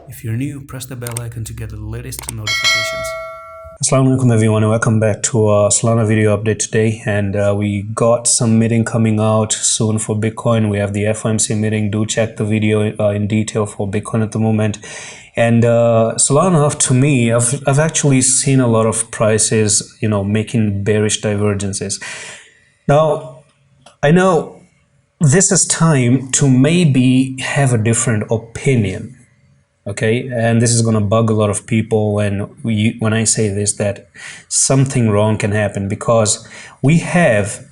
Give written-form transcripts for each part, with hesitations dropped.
If you're new, press the bell icon to get the latest notifications. Assalamu alaikum everyone, and welcome back to a Solana video update today. And we got some meeting coming out soon for Bitcoin. We have the FOMC meeting. Do check the video in detail for Bitcoin at the moment. And Solana, to me, I've actually seen a lot of prices, making bearish divergences. Now, I know this is time to maybe have a different opinion. Okay, and this is going to bug a lot of people when I say this, that something wrong can happen, because we have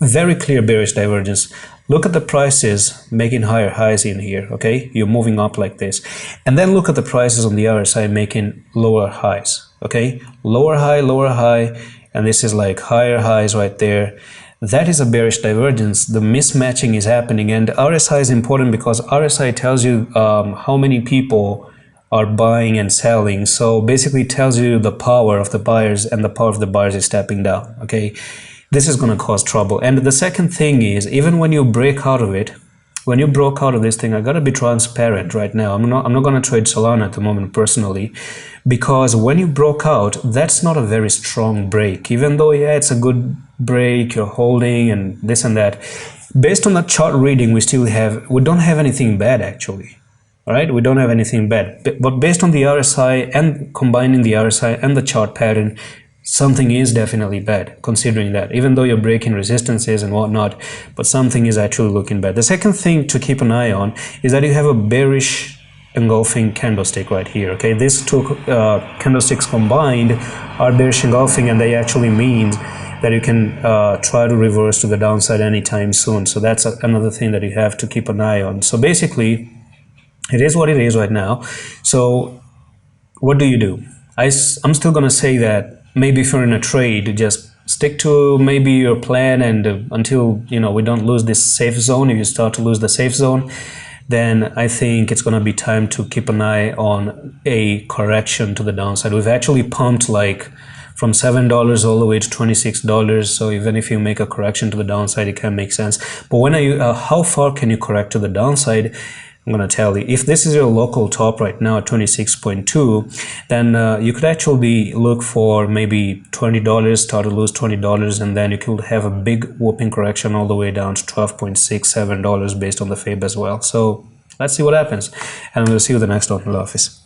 very clear bearish divergence. Look at the prices making higher highs in here. Okay, you're moving up like this, and then look at the prices on the other side making lower highs. Okay, lower high, and this is like higher highs right there. That is a bearish divergence. The mismatching is happening, and RSI is important because RSI tells you how many people are buying and selling. So basically it tells you the power of the buyers, and the power of the buyers is stepping down. Okay, this is going to cause trouble. And the second thing is, even when you break out of it, when you broke out of this thing, I gotta be transparent right now. I'm not going to trade Solana at the moment personally, because when you broke out, that's not a very strong break. Even though, yeah, it's a good break, you're holding and this and that. Based on the chart reading, we don't have anything bad actually. All right, we don't have anything bad. But based on the RSI and combining the RSI and the chart pattern, something is definitely bad, considering that, even though you're breaking resistances and whatnot, but something is actually looking bad. The second thing to keep an eye on is that you have a bearish engulfing candlestick right here. Okay, these two candlesticks combined are bearish engulfing, and they actually mean that you can try to reverse to the downside anytime soon. So that's another thing that you have to keep an eye on. So basically, it is what it is right now. So what do? I'm still gonna say that maybe if you're in a trade, just stick to maybe your plan, and until we don't lose this safe zone. If you start to lose the safe zone, then I think it's going to be time to keep an eye on a correction to the downside. We've actually pumped like from $7 all the way to $26. So even if you make a correction to the downside, it can make sense. But how far can you correct to the downside? I'm going to tell you. If this is your local top right now at 26.2, then you could actually look for maybe $20, start to lose $20, and then you could have a big whooping correction all the way down to $12.67 based on the FAB as well. So let's see what happens, and we'll see you the next one in the office.